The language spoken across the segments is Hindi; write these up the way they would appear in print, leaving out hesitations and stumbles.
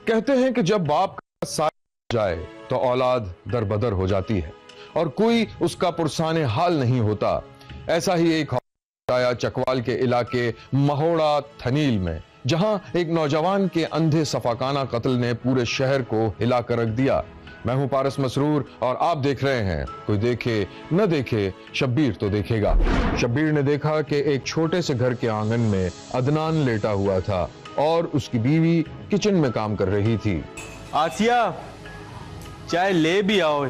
कहते हैं कि जब बाप का साथ जाए तो औलाद दरबदर हो जाती है और कोई उसका पुरसाने हाल नहीं होता। ऐसा ही एक आया चकवाल के इलाके महोड़ा थनील में, जहां एक नौजवान के अंधे सफाकाना कत्ल ने पूरे शहर को हिला कर रख दिया। मैं हूं पारस मसरूर और आप देख रहे हैं कोई देखे न देखे शब्बीर तो देखेगा। शब्बीर ने देखा कि एक छोटे से घर के आंगन में अदनान लेटा हुआ था और उसकी बीवी किचन में काम कर रही थी। आसिया, चाय ले भी आओ।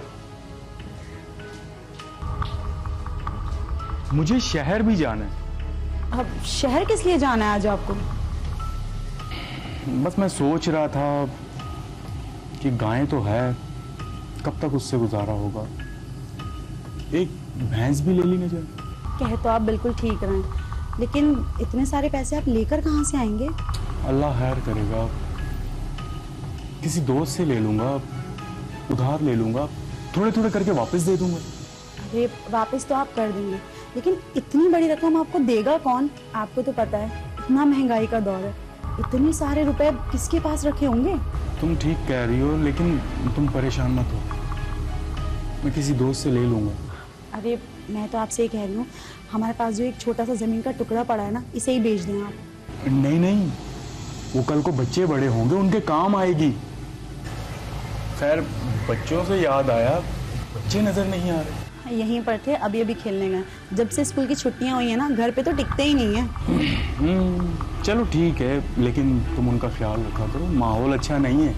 मुझे शहर भी जाना है। अब शहर किस लिए जाना है आज आपको? बस मैं सोच रहा था कि गाय तो है, कब तक उससे गुजारा होगा। एक भैंस भी ले ली ना जाए। कह तो आप बिल्कुल ठीक रहे हैं, लेकिन इतने सारे पैसे आप लेकर कहाँ से आएंगे? अल्लाह खैर करेगा, किसी दोस्त से ले लूंगा, उधार ले लूंगा, थोड़े थोड़े करके वापस दे दूंगा। अरे वापस तो आप कर देंगे, लेकिन इतनी बड़ी रकम आपको देगा कौन? आपको तो पता है इतना महंगाई का दौर है, इतने सारे रुपए किसके पास रखे होंगे? तुम ठीक कह रही हो, लेकिन तुम परेशान मत हो, मैं किसी दोस्त से ले लूंगा। अरे मैं तो आपसे ये कह रही हूँ, हमारे पास जो एक छोटा सा जमीन का टुकड़ा पड़ा है ना, इसे ही बेच दें आप। नहीं नहीं, वो कल को बच्चे बड़े होंगे, उनके काम आएगी। खैर, बच्चों से याद आया, बच्चे नजर नहीं आ रहे। यहीं पर थे, अभी अभी खेलने गए। जब से स्कूल की छुट्टियां हुई हैं ना, घर पे तो टिकते ही नहीं है। चलो ठीक है, लेकिन तुम उनका ख्याल रखा करो, माहौल अच्छा नहीं है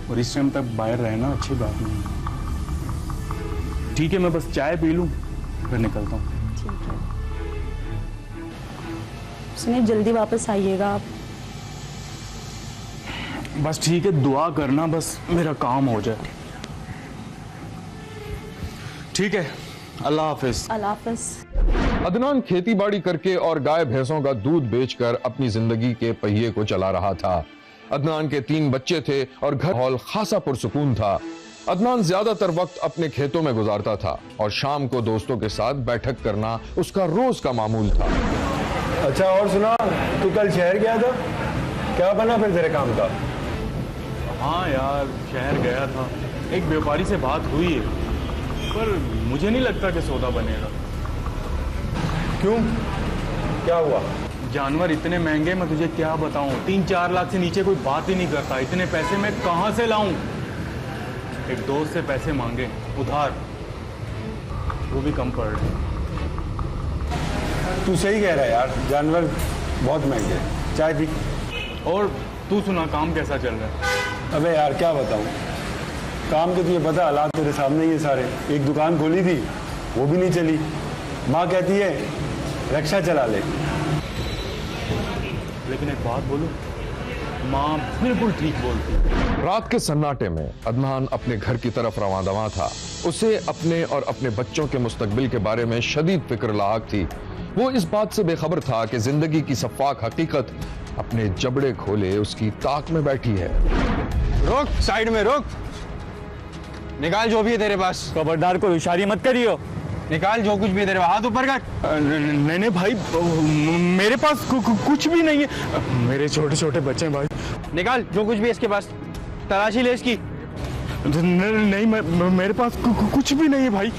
और इस टाइम तक बाहर रहना अच्छी बात नहीं है। ठीक है, मैं बस चाय पी लूं फिर निकलता हूँ। ठीक है, सुनिए जल्दी वापस आइएगा आप। बस ठीक है, दुआ करना बस मेरा काम हो जाए। ठीक है, अल्लाह हाफिज। अल्लाह हाफिज। अदनान खेती बाड़ी करके और गाय भैंसों का दूध बेचकर अपनी जिंदगी के पहिए को चला रहा था। अदनान के 3 बच्चे थे और घर माहौल खासा पुरसुकून था। अदनान ज्यादातर वक्त अपने खेतों में गुजारता था और शाम को दोस्तों के साथ बैठक करना उसका रोज का मामूल था। अच्छा, और सुना, तू कल शहर गया था, क्या बना फिर तेरे काम का? हाँ यार, शहर गया था, एक व्यापारी से बात हुई है, पर मुझे नहीं लगता कि सौदा बनेगा। क्यों, क्या हुआ? जानवर इतने महंगे, मैं तुझे क्या बताऊं, 3-4 लाख से नीचे कोई बात ही नहीं करता। इतने पैसे मैं कहां से लाऊं? एक दोस्त से पैसे मांगे उधार, वो भी कम पड़ रहे। तू सही कह रहा है यार, जानवर बहुत महंगे हैं। चाय पी। और तू सुना, काम कैसा चल रहा है? अबे यार क्या बताऊं, काम के तुझे पता, हालात तेरे सामने ही है सारे। एक दुकान खोली थी, वो भी नहीं चली। माँ कहती है रिक्शा चला ले। लेकिन एक बात बोलूं, माँ बिल्कुल ठीक बोलती है। रात के सन्नाटे में अदनान अपने घर की तरफ रवां-दवां था। उसे अपने और अपने बच्चों के मुस्तकबिल के बारे में शदीद फिक्र लाहक थी। वो इस बात से बेखबर था कि जिंदगी की सफाक हकीकत अपने जबड़े खोले उसकी ताक में बैठी है। रुक, साइड में रुक, निकाल जो भी है तेरे पास। खबरदार, को इशारे मत करियो। निकाल जो कुछ भी है तेरे पास, हाथ ऊपर कर। नहीं नहीं भाई, मेरे पास कुछ भी नहीं है, मेरे छोटे छोटे बच्चे हैं भाई। निकाल जो कुछ भी है इसके पास, तलाशी ले इसकी। नहीं, मेरे पास कुछ भी नहीं है भाई।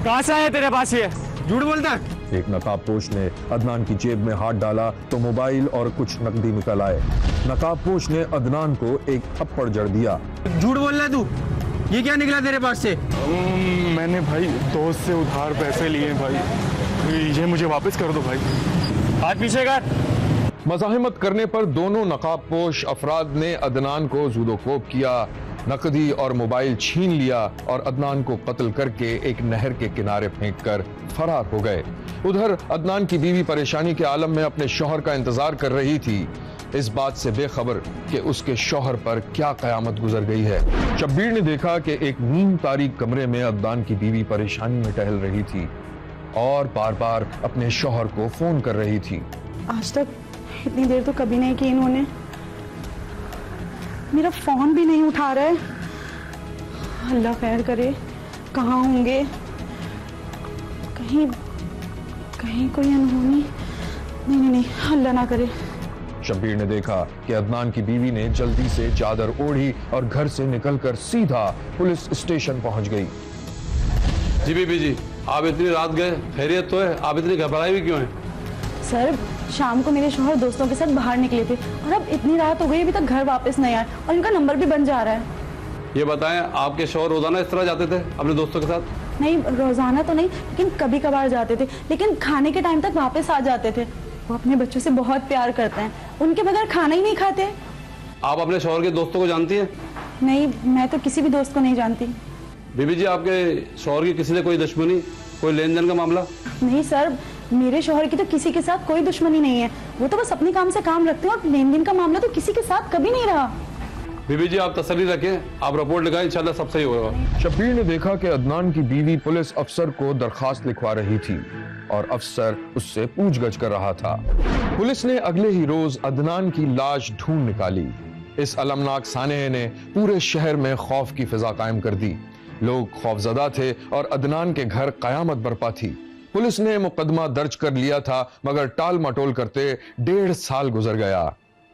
कहाँ से आया तेरे पास ये? झूठ बोलता। एक नकाबपोश ने अदनान की जेब में हाथ डाला तो मोबाइल और कुछ नकदी निकल आए। नकाबपोश ने अदनान को एक थप्पड़ जड़ दिया। झूठ बोल रहा है तू, ये क्या निकला तेरे पास से? मैंने भाई दोस्त से उधार पैसे लिए भाई, ये मुझे वापस कर दो भाई। हाथ पीछे कर। मज़ाहिमत करने पर दोनों नकाबपोश अफराद ने अदनान को ज़ुदोकोब किया, नकदी और मोबाइल छीन लिया और अदनान को कत्ल करके एक नहर के किनारे फेंककर फरार हो गए। उधर अदनान की बीवी परेशानी के आलम में अपने शौहर का इंतजार कर रही थी, इस बात से बेखबर कि उसके शौहर पर क्या कयामत गुजर गई है। शब्बीर ने देखा कि एक नीम तारीक कमरे में अदनान की बीवी परेशानी में टहल रही थी और बार बार अपने शौहर को फोन कर रही थी। आज तक इतनी देर तो कभी नहीं की इन्होंने, मेरा फोन भी नहीं उठा रहा है। अल्लाह खैर करे, कहाँ होंगे? कहीं कोई अनहोनी? नहीं, अल्लाह ना करे। शब्बीर ने देखा कि अदनान की बीवी ने जल्दी से चादर ओढ़ी और घर से निकलकर सीधा पुलिस स्टेशन पहुंच गई। जी बीबी जी, आप इतनी रात गए, खैरियत तो है? आप इतनी घबराई भी क्यों हैं? सर शाम को मेरे शौहर दोस्तों के साथ बाहर निकले थे और अब इतनी रात हो गई अभी तक घर वापस नहीं आए और इनका नंबर भी बन जा रहा है। ये बताएं, आपके शौहर रोजाना इस तरह जाते थे अपने दोस्तों के साथ? नहीं, रोजाना तो नहीं, लेकिन कभी कभार जाते थे, लेकिन खाने के टाइम तक वापस आ जाते थे। वो अपने बच्चों से बहुत प्यार करते हैं, उनके बगैर खाना ही नहीं खाते। आप अपने शौहर के दोस्तों को जानती हैं? नहीं, मैं तो किसी भी दोस्त को नहीं जानती। बीबी जी, आपके शौहर की किसी से कोई दुश्मनी, कोई लेन देन का मामला? नहीं सर, मेरे शौहर की तो किसी के साथ कोई दुश्मनी नहीं है। वो तो बस अपने काम से काम रखते हैं और लेन देन का मामला तो किसी के साथ कभी नहीं रहा। बीबी जी, आप तसल्ली रखें, आप रिपोर्ट लिखाएं, इंशाल्लाह सब सही होगा। शब्बीर ने देखा कि अदनान की बीवी पुलिस अफसर को दरखास्त लिखवा रही थी और अफसर उससे पूछगछ कर रहा था। पुलिस ने अगले ही रोज अदनान की लाश ढूंढ निकाली। इस अलमनाक सानहे ने पूरे शहर में खौफ की फिजा कायम कर दी। लोग खौफजदा थे और अदनान के घर कयामत बरपा थी। पुलिस ने मुकदमा दर्ज कर लिया था, मगर टाल मटोल करते 1.5 साल गुजर गया,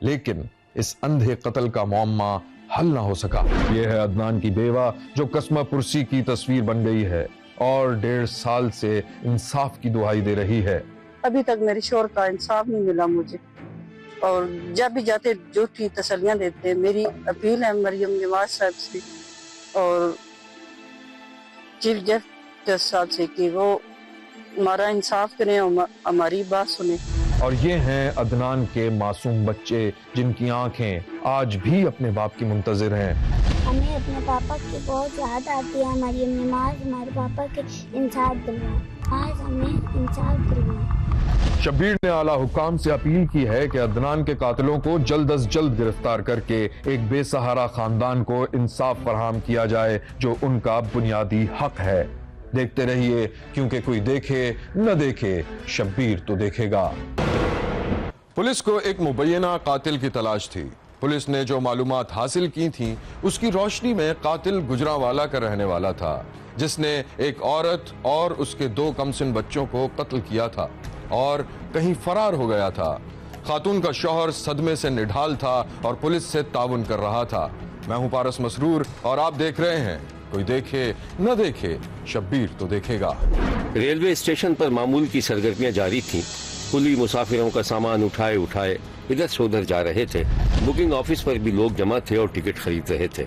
लेकिन इस अंधे कत्ल का मुअम्मा हल ना हो सका। यह है अदनान की बेवा जो कसमा पुरसी की तस्वीर बन गई है और 1.5 साल से इंसाफ की दुहाई दे रही है। अभी तक मेरे शोहर का इंसाफ नहीं मिला मुझे, और जब भी जाते झूठी तसल्लियां देते। मेरी अपील है मरियम नवाज साहब से और चीफ जस्टिस साहब से कि वो हमारा इंसाफ करें और हमारी बात सुने। और ये हैं अदनान के मासूम बच्चे जिनकी आंखें आज भी अपने बाप की मुंतजिर हैं। हमें अपने पापा की बहुत याद आती है। मरियम नमाज हमारे पापा के इंसाफ दिलवाए, आज हमें इंसाफ दिलवाए। शब्बीर ने आला हुकाम से अपील की है कि अदनान के कातिलों को जल्द अज जल्द गिरफ्तार करके एक बेसहारा खानदान को इंसाफ फराहम किया जाए जो उनका बुनियादी हक है। देखते रहिए, क्योंकि कोई देखे न देखे शब्बीर तो देखेगा। पुलिस को एक मुबैना कातिल की तलाश थी। पुलिस ने जो मालूमात हासिल की थी उसकी रोशनी में कातिल गुजरांवाला का रहने वाला था, जिसने एक औरत और उसके 2 कमसिन बच्चों को कत्ल किया था और कहीं फरार हो गया था। खातून का शौहर सदमे से निढाल था और पुलिस से ताउन कर रहा था। मैं हूं पारस मसरूर और आप देख रहे हैं कोई देखे न देखे शब्बीर तो देखेगा। रेलवे स्टेशन पर मामूल की सरगर्मियां जारी थीं। कुली मुसाफिरों का सामान उठाए उठाए इधर से उधर जा रहे थे। बुकिंग ऑफिस पर भी लोग जमा थे और टिकट खरीद रहे थे।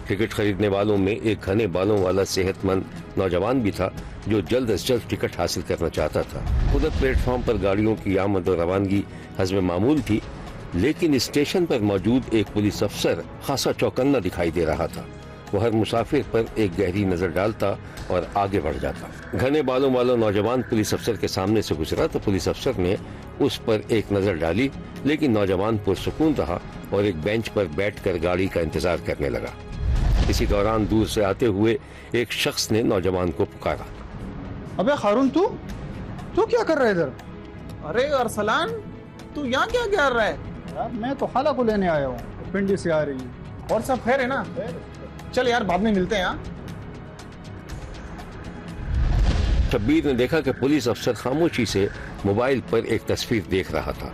टिकट खरीदने वालों में एक घने बालों वाला सेहतमंद नौजवान भी था जो जल्द से जल्द टिकट हासिल करना चाहता था। उधर प्लेटफॉर्म पर गाड़ियों की आमद और रवानगी हज़्म मामूल थी, लेकिन स्टेशन पर मौजूद एक पुलिस अफसर खासा चौकन्ना दिखाई दे रहा था। वो हर मुसाफिर पर एक गहरी नजर डालता और आगे बढ़ जाता। घने बालों वाला नौजवान पुलिस अफसर के सामने से गुजरा तो पुलिस अफसर ने उस पर एक नजर डाली, लेकिन नौजवान पुरसुकून रहा और एक बेंच पर बैठकर गाड़ी का इंतजार करने लगा। इसी दौरान दूर से आते हुए एक शख्स ने नौजवान को पुकारा। अबे खारून, तू क्या कर रहा है इधर? अरे अरसलान, तू यहाँ क्या कर रहा है? यार मैं तो खाला को लेने आया हूँ, पिंडी से आ रही है। और सब खैर है ना? चल यार, बाद में मिलते हैं। यहाँ शब्बीर ने देखा कि पुलिस अफसर खामोशी से मोबाइल पर एक तस्वीर देख रहा था।